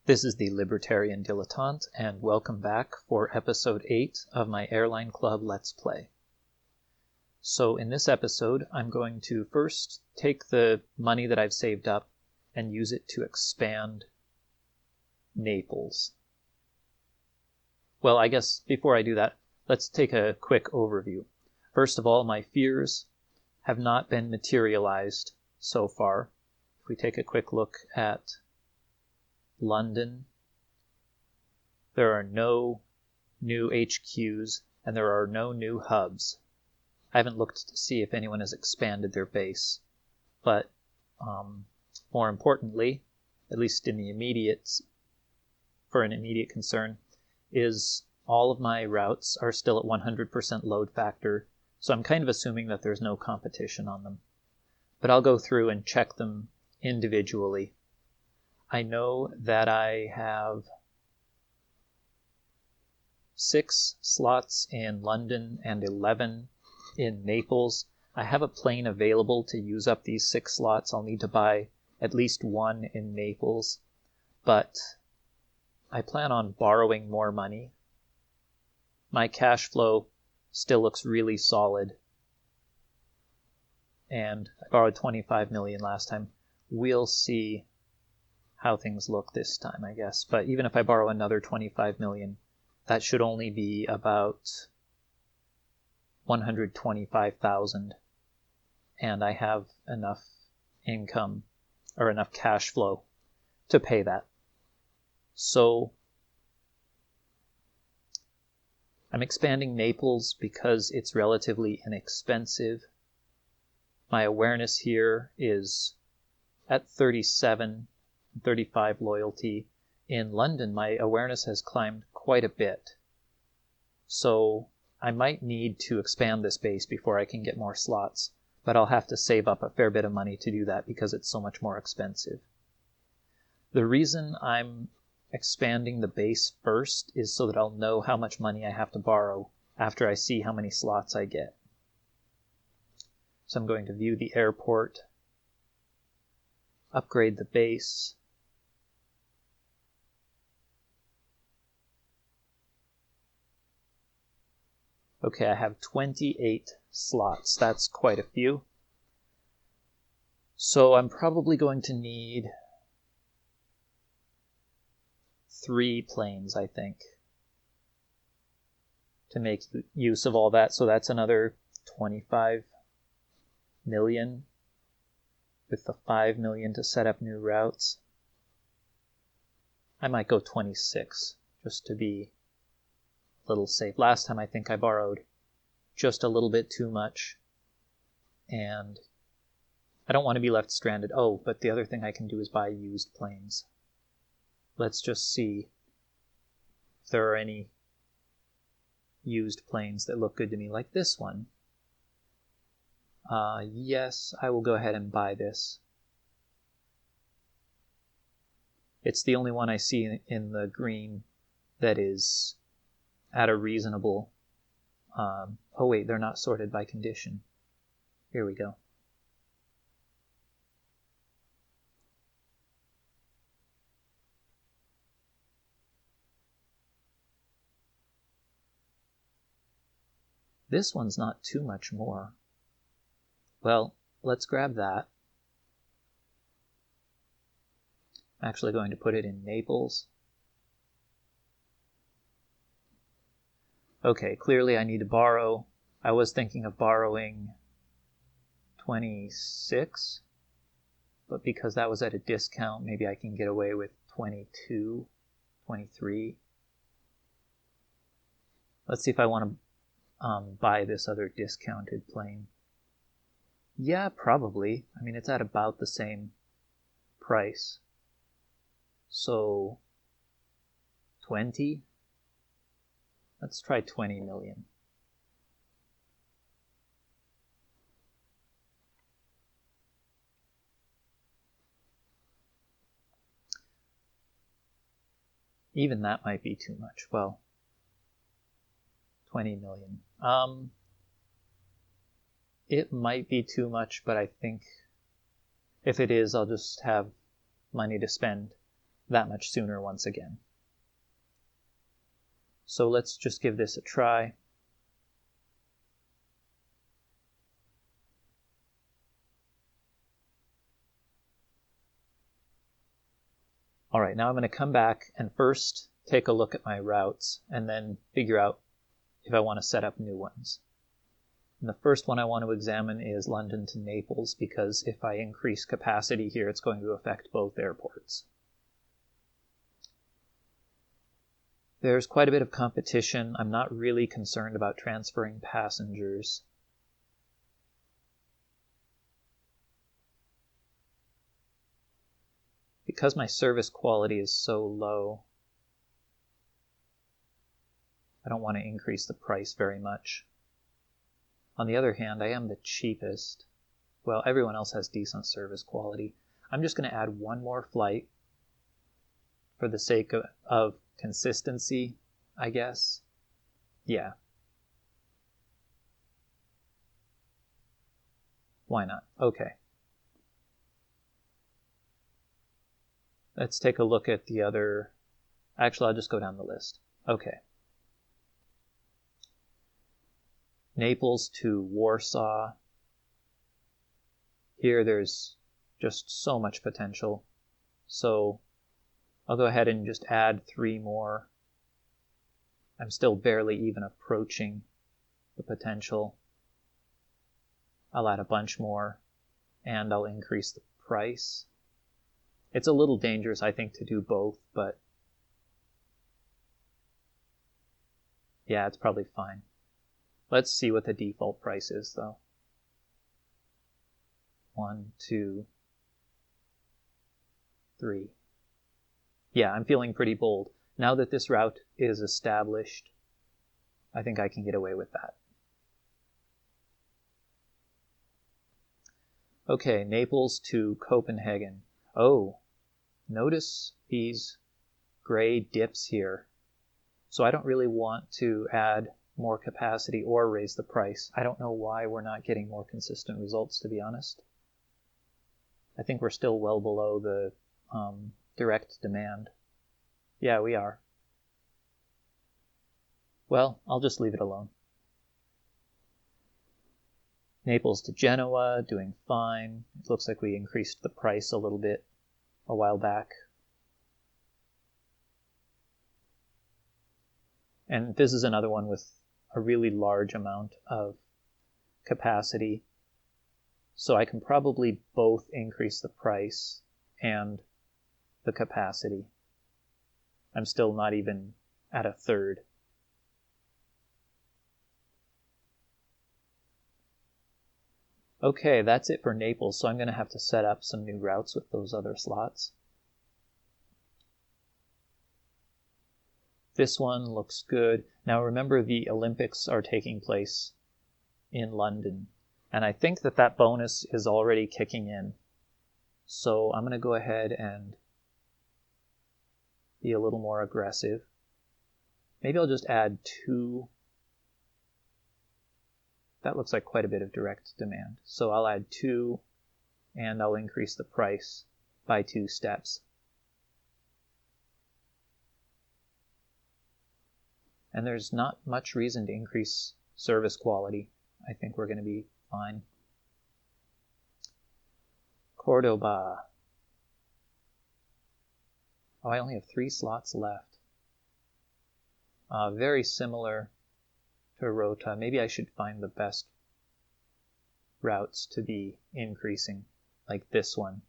This is the Libertarian Dilettante, and welcome back for episode 8 of my Airline Club Let's Play. So in this episode, I'm going to first take the money that I've saved up and use it to expand Naples. Well, I guess before I do that, let's take a quick overview. First of all, my fears have not been materialized so far. If we take a quick look at London, there are no new HQs and there are no new hubs. I haven't looked to see if anyone has expanded their base, but more importantly, at least in the for an immediate concern, is all of my routes are still at 100% load factor, so I'm kind of assuming that there's no competition on them. But I'll go through and check them individually. I know that I have 6 slots in London and 11 in Naples. I have a plane available to use up these 6 slots. I'll need to buy at least one in Naples, but I plan on borrowing more money. My cash flow still looks really solid, and I borrowed $25 million last time. We'll see how things look this time, I guess. But even if I borrow another $25 million, that should only be about $125,000, and I have enough income or enough cash flow to pay that. So I'm expanding Naples because it's relatively inexpensive. My awareness here is at 37, 35 loyalty. In London, my awareness has climbed quite a bit. So I might need to expand this base before I can get more slots, but I'll have to save up a fair bit of money to do that because it's so much more expensive. The reason I'm expanding the base first is so that I'll know how much money I have to borrow after I see how many slots I get. So I'm going to view the airport, upgrade the base, okay, I have 28 slots. That's quite a few. So I'm probably going to need 3 planes, I think, to make use of all that. So that's another 25 million with the 5 million to set up new routes. I might go 26 just to be a little safe. Last time I think I borrowed just a little bit too much, and I don't want to be left stranded. Oh, but the other thing I can do is buy used planes. Let's just see if there are any used planes that look good to me, like this one. Yes, I will go ahead and buy this. It's the only one I see in the green that is at a reasonable... oh wait, they're not sorted by condition. Here we go. This one's not too much more. Well, let's grab that. I'm actually going to put it in Naples. Okay, clearly I need to borrow. I was thinking of borrowing 26, but because that was at a discount, maybe I can get away with 22, 23. Let's see if I want to buy this other discounted plane. Yeah, probably. I mean, it's at about the same price. So 20? Let's try 20 million. Even that might be too much. Well, 20 million. It might be too much, but I think if it is, I'll just have money to spend that much sooner once again. So let's just give this a try. All right, now I'm going to come back and first take a look at my routes and then figure out if I want to set up new ones. And the first one I want to examine is London to Naples, because if I increase capacity here, it's going to affect both airports. There's quite a bit of competition. I'm not really concerned about transferring passengers. Because my service quality is so low, I don't want to increase the price very much. On the other hand, I am the cheapest. Well, everyone else has decent service quality. I'm just going to add one more flight for the sake of consistency, I guess. Yeah. Why not? Okay. Let's take a look at the other. Actually, I'll just go down the list. Okay. Naples to Warsaw. Here there's just so much potential. So I'll go ahead and just add 3 more. I'm still barely even approaching the potential. I'll add a bunch more, and I'll increase the price. It's a little dangerous, I think, to do both, but yeah, it's probably fine. Let's see what the default price is, though. 1, 2, 3. Yeah, I'm feeling pretty bold. Now that this route is established, I think I can get away with that. Okay, Naples to Copenhagen. Oh, notice these gray dips here. So I don't really want to add more capacity or raise the price. I don't know why we're not getting more consistent results, to be honest. I think we're still well below the direct demand. Yeah, we are. Well, I'll just leave it alone. Naples to Genoa, doing fine. It looks like we increased the price a little bit a while back. And this is another one with a really large amount of capacity. So I can probably both increase the price and the capacity. I'm still not even at a third. Okay, that's it for Naples, so I'm going to have to set up some new routes with those other slots. This one looks good. Now remember, the Olympics are taking place in London, and I think that that bonus is already kicking in. So I'm going to go ahead and be a little more aggressive. Maybe I'll just add 2. That looks like quite a bit of direct demand. So I'll add 2, and I'll increase the price by 2 steps. And there's not much reason to increase service quality. I think we're going to be fine. Cordoba. Oh, I only have 3 slots left. Very similar to Rota. Maybe I should find the best routes to be increasing, like this one.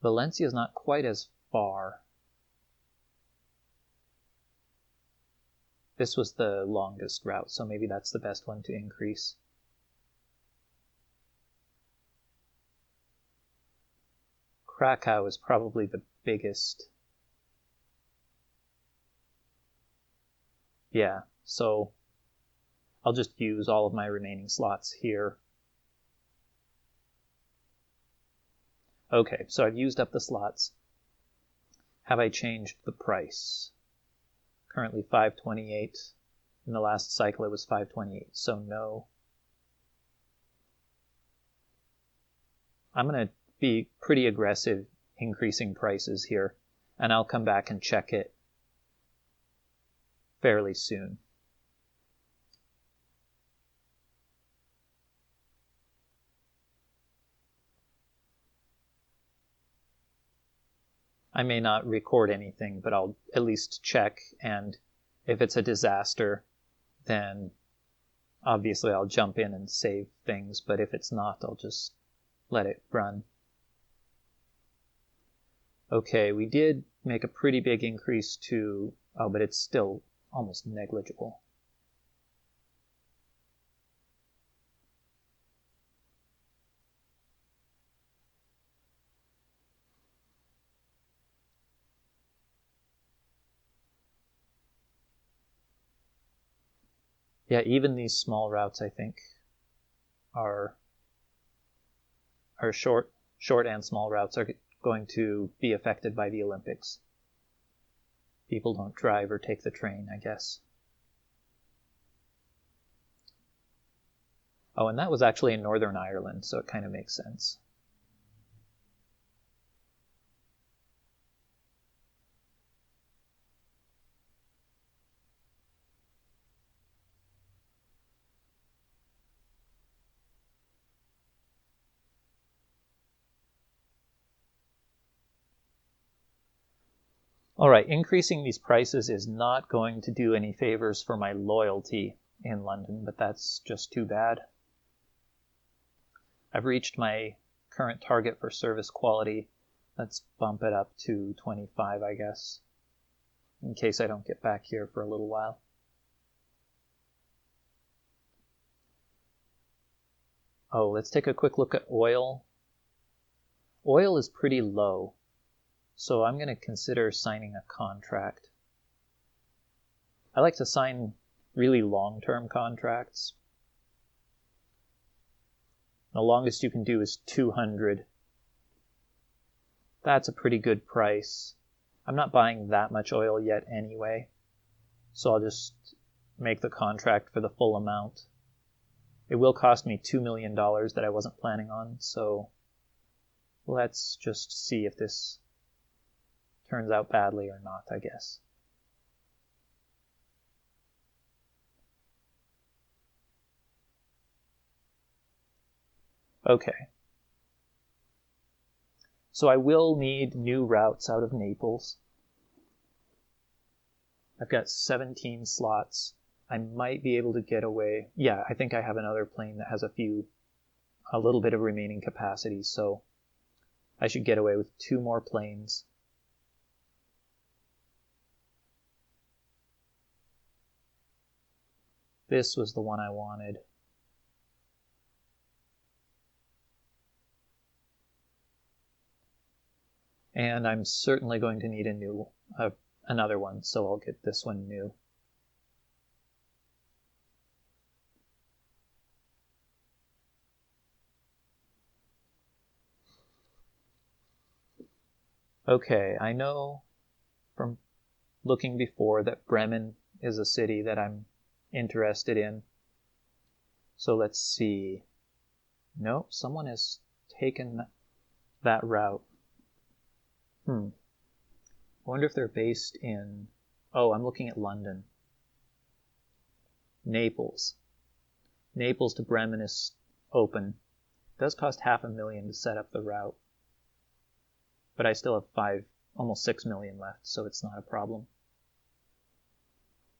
Valencia is not quite as far. This was the longest route, so maybe that's the best one to increase. Krakow is probably the biggest. Yeah, so I'll just use all of my remaining slots here. Okay, so I've used up the slots. Have I changed the price? Currently $5.28. In the last cycle it was $5.28, so no. I'm going to be pretty aggressive increasing prices here, and I'll come back and check it fairly soon. I may not record anything, but I'll at least check, and if it's a disaster, then obviously I'll jump in and save things, but if it's not, I'll just let it run. Okay, we did make a pretty big increase to, but it's still almost negligible. Yeah, even these small routes, I think, are short and small routes are going to be affected by the Olympics. People don't drive or take the train, I guess. Oh, and that was actually in Northern Ireland, so it kind of makes sense. All right, increasing these prices is not going to do any favors for my loyalty in London, but that's just too bad. I've reached my current target for service quality. Let's bump it up to 25, I guess, in case I don't get back here for a little while. Oh, let's take a quick look at oil. Oil is pretty low, so I'm going to consider signing a contract. I like to sign really long-term contracts. The longest you can do is 200. That's a pretty good price. I'm not buying that much oil yet anyway, so I'll just make the contract for the full amount. It will cost me $2 million that I wasn't planning on, so let's just see if this turns out badly or not, I guess. Okay. So I will need new routes out of Naples. I've got 17 slots. I might be able to get away. Yeah, I think I have another plane that has a little bit of remaining capacity, so I should get away with 2 more planes. This was the one I wanted. And I'm certainly going to need another one, so I'll get this one new. Okay, I know from looking before that Bremen is a city that I'm interested in. So let's see. No, someone has taken that route. I wonder if they're based in... Oh, I'm looking at London. Naples. Naples to Bremen is open. It does cost $500,000 to set up the route. But I still have almost 6 million left, so it's not a problem.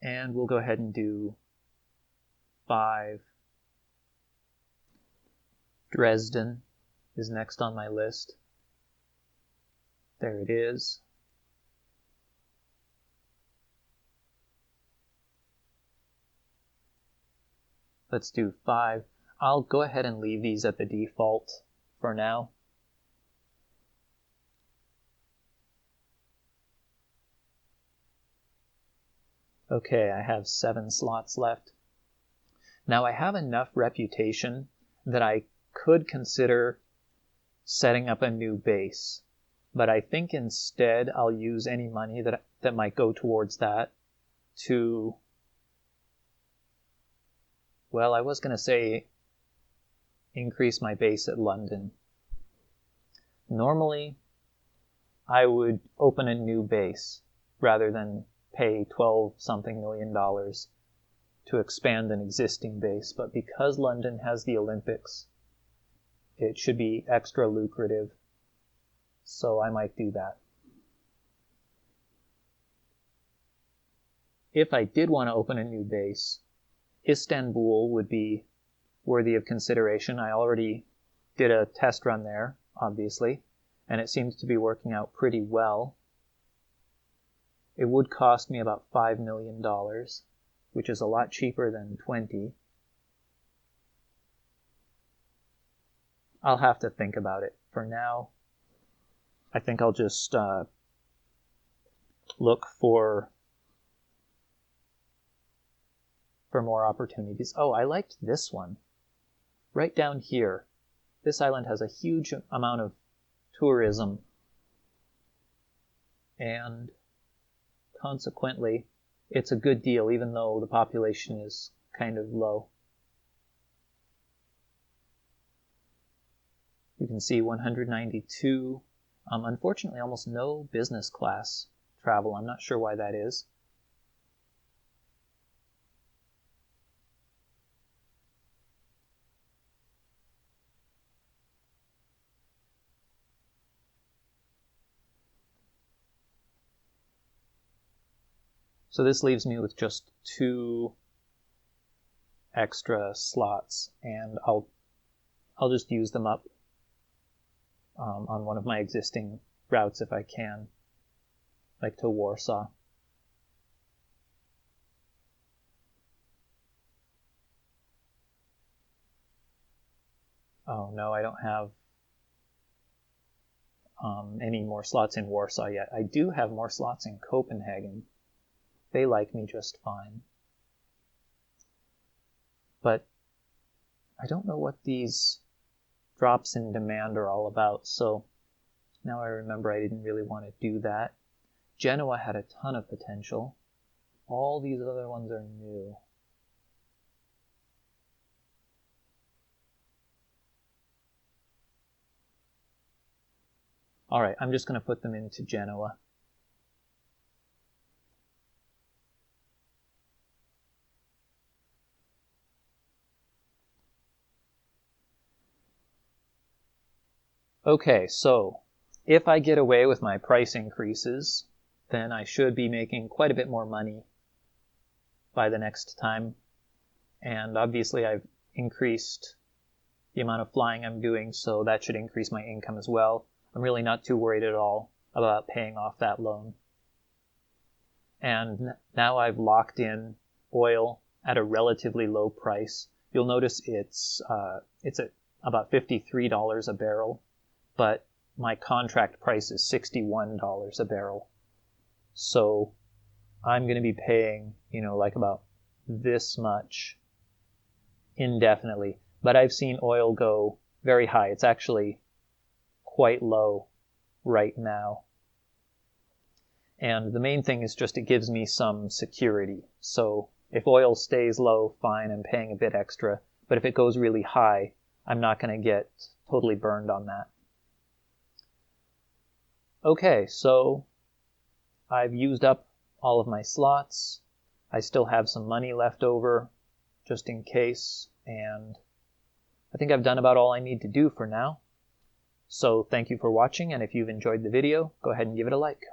And we'll go ahead and do 5. Dresden is next on my list. There it is. Let's do 5. I'll go ahead and leave these at the default for now. Okay, I have 7 slots left. Now I have enough reputation that I could consider setting up a new base, but I think instead I'll use any money that might go towards that to, well, I was going to say increase my base at London. Normally, I would open a new base rather than pay $12-something million to expand an existing base, but because London has the Olympics, it should be extra lucrative, so I might do that. If I did want to open a new base, Istanbul would be worthy of consideration. I already did a test run there, obviously, and it seems to be working out pretty well. It would cost me about $5 million, which is a lot cheaper than 20. I'll have to think about it. For now, I think I'll just look for more opportunities. Oh, I liked this one. Right down here. This island has a huge amount of tourism, and consequently, it's a good deal, even though the population is kind of low. You can see 192. Unfortunately, almost no business class travel. I'm not sure why that is. So this leaves me with just 2 extra slots, and I'll just use them up on one of my existing routes if I can, like to Warsaw. Oh no, I don't have any more slots in Warsaw yet. I do have more slots in Copenhagen. They like me just fine. But I don't know what these drops in demand are all about, so now I remember I didn't really want to do that. Genoa had a ton of potential. All these other ones are new. Alright, I'm just going to put them into Genoa. Okay, so if I get away with my price increases, then I should be making quite a bit more money by the next time. And obviously I've increased the amount of flying I'm doing, so that should increase my income as well. I'm really not too worried at all about paying off that loan. And now I've locked in oil at a relatively low price. You'll notice it's at about $53 a barrel, but my contract price is $61 a barrel. So I'm going to be paying, like about this much indefinitely. But I've seen oil go very high. It's actually quite low right now. And the main thing is just it gives me some security. So if oil stays low, fine, I'm paying a bit extra. But if it goes really high, I'm not going to get totally burned on that. Okay, so I've used up all of my slots. I still have some money left over just in case, and I think I've done about all I need to do for now. So thank you for watching, and if you've enjoyed the video, go ahead and give it a like.